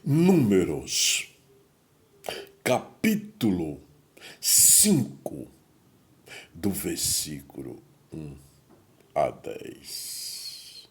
Números, capítulo 5, do versículo 1 a 10.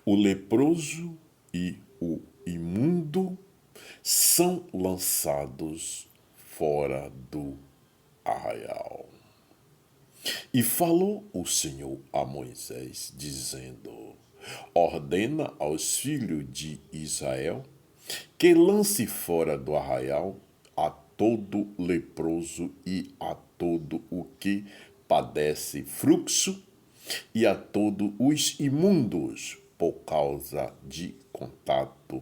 O leproso e o imundo são lançados fora do arraial. E falou o Senhor a Moisés, dizendo: ordena aos filhos de Israel que lance fora do arraial a todo leproso e a todo o que padece fluxo e a todos os imundos por causa de contato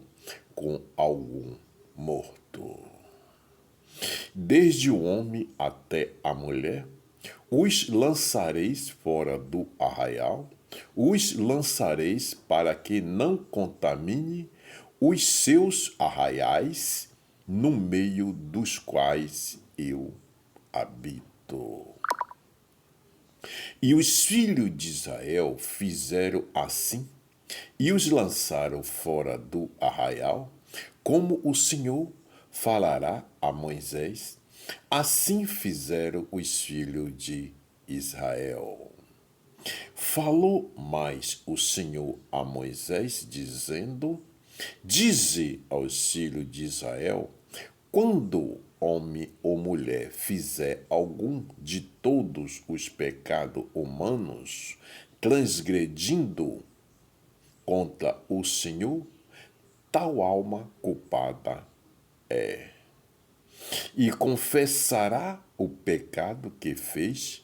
com algum morto. Desde o homem até a mulher, os lançareis fora do arraial, os lançareis para que não contamine os seus arraiais, no meio dos quais eu habito. E os filhos de Israel fizeram assim, e os lançaram fora do arraial, como o Senhor falará a Moisés, assim fizeram os filhos de Israel. Falou mais o Senhor a Moisés, dizendo: dize aos filhos de Israel, quando homem ou mulher fizer algum de todos os pecados humanos, transgredindo contra o Senhor, tal alma culpada é. E confessará o pecado que fez,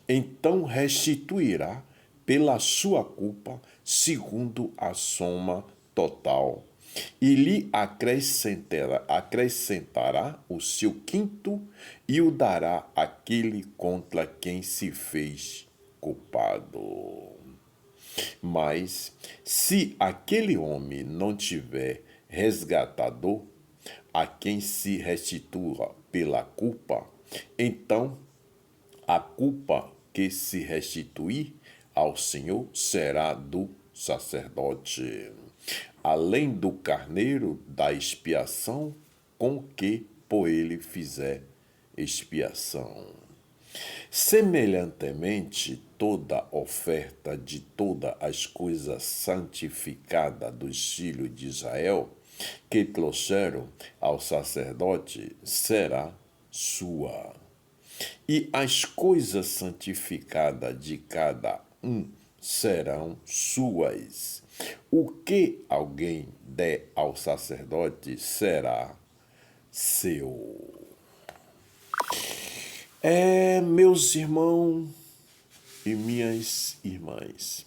então restituirá pela sua culpa, segundo a soma total, e lhe acrescentará o seu quinto e o dará àquele contra quem se fez culpado. Mas, se aquele homem não tiver resgatador, a quem se restitua pela culpa, então a culpa que se restituir ao Senhor será do sacerdote, além do carneiro da expiação com que por ele fizer expiação. Semelhantemente, toda oferta de todas as coisas santificadas dos filhos de Israel que trouxeram ao sacerdote será sua. E as coisas santificadas de cada um serão suas. O que alguém der ao sacerdote será seu. Meus irmãos e minhas irmãs,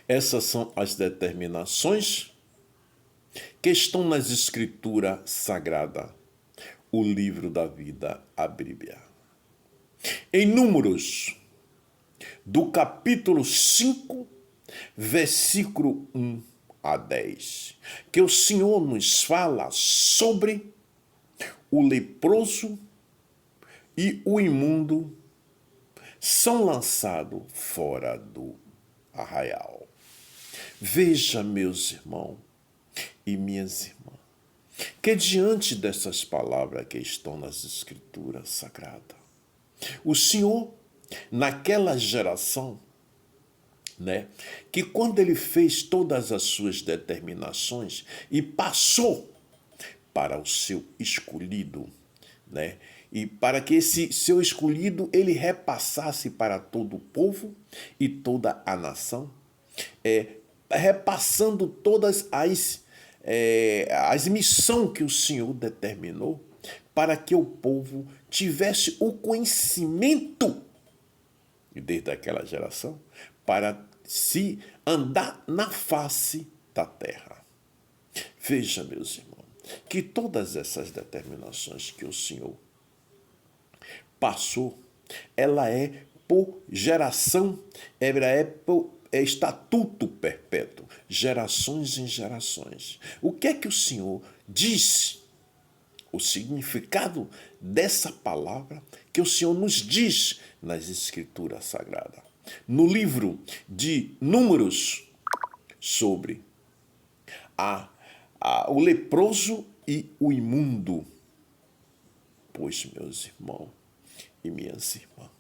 essas são as determinações que estão nas Escrituras Sagradas, o livro da vida, a Bíblia. Em Números, do capítulo 5, versículo 1 a 10, que o Senhor nos fala sobre o leproso e o imundo são lançados fora do arraial. Veja, meus irmãos e minhas irmãs, que diante dessas palavras que estão nas Escrituras Sagradas, o Senhor, naquela geração, que quando ele fez todas as suas determinações e passou para o seu escolhido, e para que esse seu escolhido ele repassasse para todo o povo e toda a nação, repassando todas as missões que o Senhor determinou para que o povo tivesse o conhecimento, desde aquela geração, para se andar na face da terra. Veja, meus irmãos, que todas essas determinações que o Senhor passou, ela é por geração, ela é por estatuto perpétuo, gerações em gerações. O que é que o Senhor diz? O significado dessa palavra que o Senhor nos diz nas Escrituras Sagradas. No livro de Números, sobre o leproso e o imundo. Pois, meus irmãos e minhas irmãs,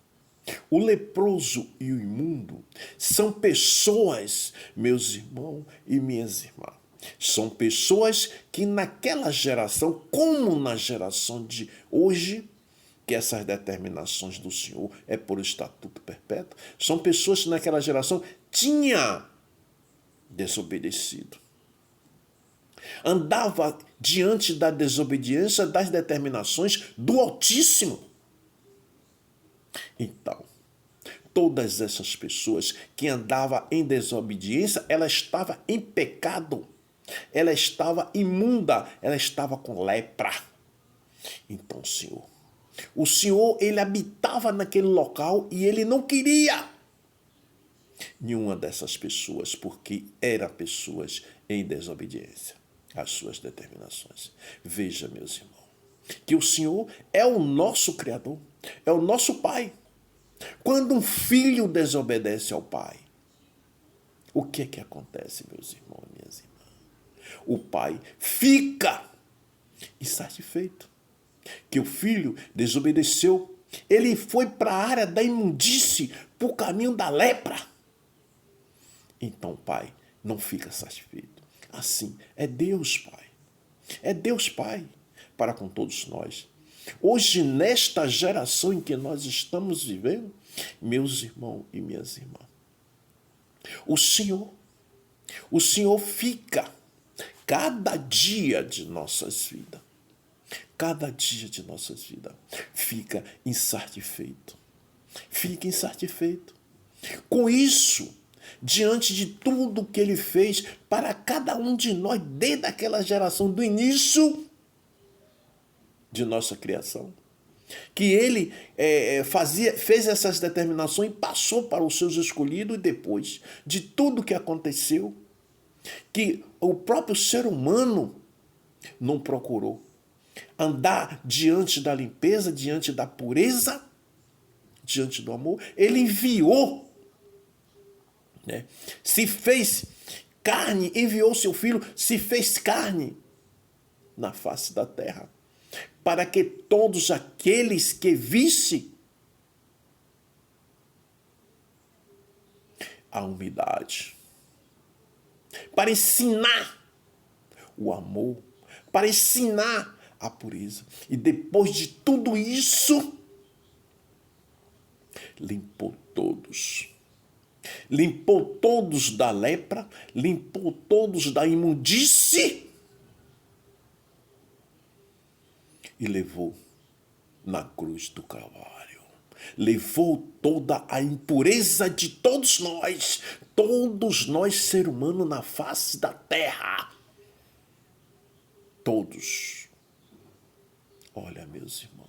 o leproso e o imundo são pessoas, meus irmãos e minhas irmãs, são pessoas que naquela geração, como na geração de hoje, que essas determinações do Senhor é por estatuto perpétuo, são pessoas que naquela geração tinham desobedecido. Andava diante da desobediência das determinações do Altíssimo. Então, todas essas pessoas que andavam em desobediência, ela estava em pecado, ela estava imunda, ela estava com lepra. Então, o Senhor, ele habitava naquele local e ele não queria nenhuma dessas pessoas, porque eram pessoas em desobediência às suas determinações. Veja, meus irmãos, que o Senhor é o nosso Criador, é o nosso Pai. Quando um filho desobedece ao pai, o que é que acontece, meus irmãos e minhas irmãs? O pai fica insatisfeito que o filho desobedeceu. Ele foi para a área da imundície, para o caminho da lepra. Então o pai não fica satisfeito. Assim, é Deus Pai. É Deus Pai para com todos nós. Hoje, nesta geração em que nós estamos vivendo, meus irmãos e minhas irmãs, o Senhor fica cada dia de nossas vidas, fica insatisfeito. Fica insatisfeito. Com isso, diante de tudo que ele fez para cada um de nós, desde aquela geração do início de nossa criação, que ele fez essas determinações e passou para os seus escolhidos, e depois de tudo que aconteceu, que o próprio ser humano não procurou andar diante da limpeza, diante da pureza, diante do amor, ele enviou, se fez carne, enviou seu filho, se fez carne na face da terra, para que todos aqueles que vissem a humildade, para ensinar o amor, para ensinar a pureza. E depois de tudo isso, limpou todos. Limpou todos da lepra, limpou todos da imundície e levou na cruz do Calvário. Levou toda a impureza de todos nós ser humanos na face da terra. Todos. Olha, meus irmãos,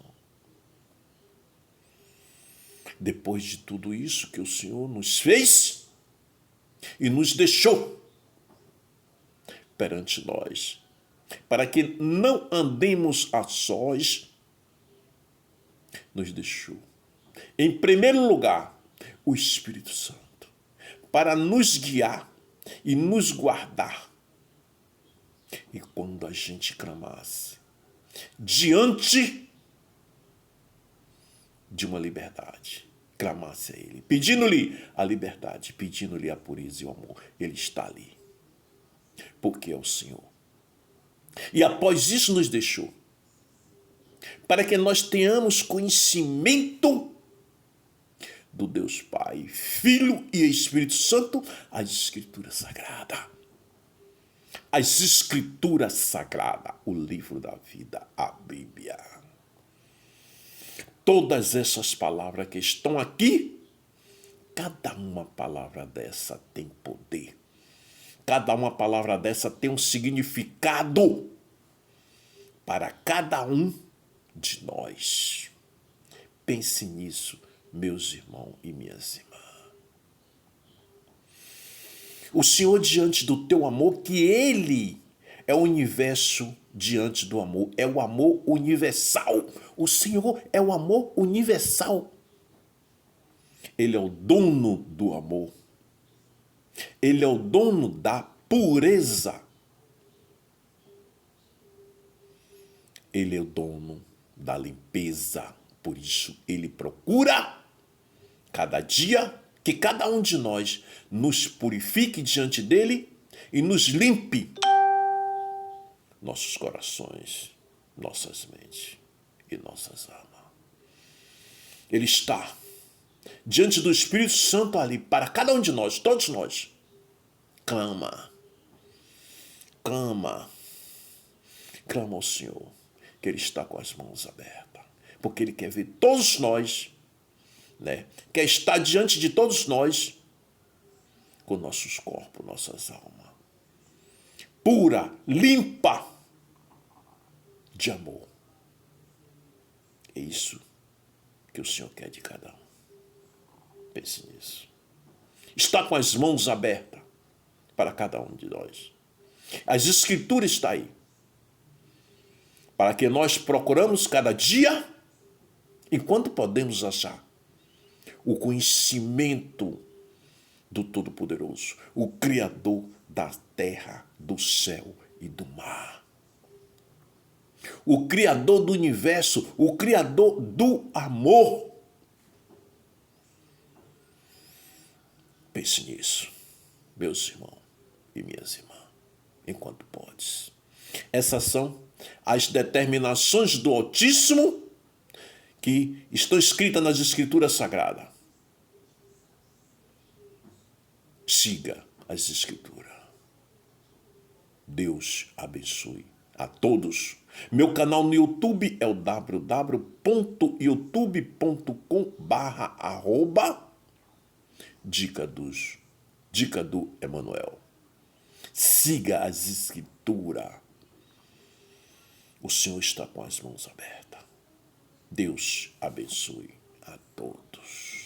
depois de tudo isso que o Senhor nos fez e nos deixou perante nós, para que não andemos a sós, nos deixou, em primeiro lugar, o Espírito Santo, para nos guiar e nos guardar. E quando a gente clamasse diante de uma liberdade, clamasse a Ele, pedindo-lhe a liberdade, pedindo-lhe a pureza e o amor, Ele está ali, porque é o Senhor. E após isso nos deixou, para que nós tenhamos conhecimento do Deus Pai, Filho e Espírito Santo, as Escrituras Sagradas. As Escrituras Sagradas, o livro da vida, a Bíblia. Todas essas palavras que estão aqui, cada uma palavra dessa tem poder. Cada uma palavra dessa tem um significado para cada um de nós. Pense nisso, meus irmãos e minhas irmãs. O Senhor, diante do teu amor, que Ele é o universo diante do amor, é o amor universal. O Senhor é o amor universal. Ele é o dono do amor. Ele é o dono da pureza. Ele é o dono da limpeza. Por isso, ele procura cada dia que cada um de nós nos purifique diante dele e nos limpe nossos corações, nossas mentes e nossas almas. Ele está diante do Espírito Santo ali para cada um de nós, todos nós. Clama ao Senhor, que Ele está com as mãos abertas, porque Ele quer ver todos nós, quer estar diante de todos nós, com nossos corpos, nossas almas, pura, limpa, de amor. É isso que o Senhor quer de cada um. Pense nisso. Está com as mãos abertas para cada um de nós. As Escrituras estão aí, para que nós procuramos cada dia, enquanto podemos achar, o conhecimento do Todo-Poderoso, o Criador da terra, do céu e do mar. O Criador do universo, o Criador do amor. Pense nisso, meus irmãos e minhas irmãs, enquanto podes. Essas são as determinações do Altíssimo que estão escritas nas Escrituras Sagradas. Siga as Escrituras. Deus abençoe a todos. Meu canal no YouTube é o www.youtube.com/Dica do Emanuel. Siga as Escrituras. O Senhor está com as mãos abertas. Deus abençoe a todos.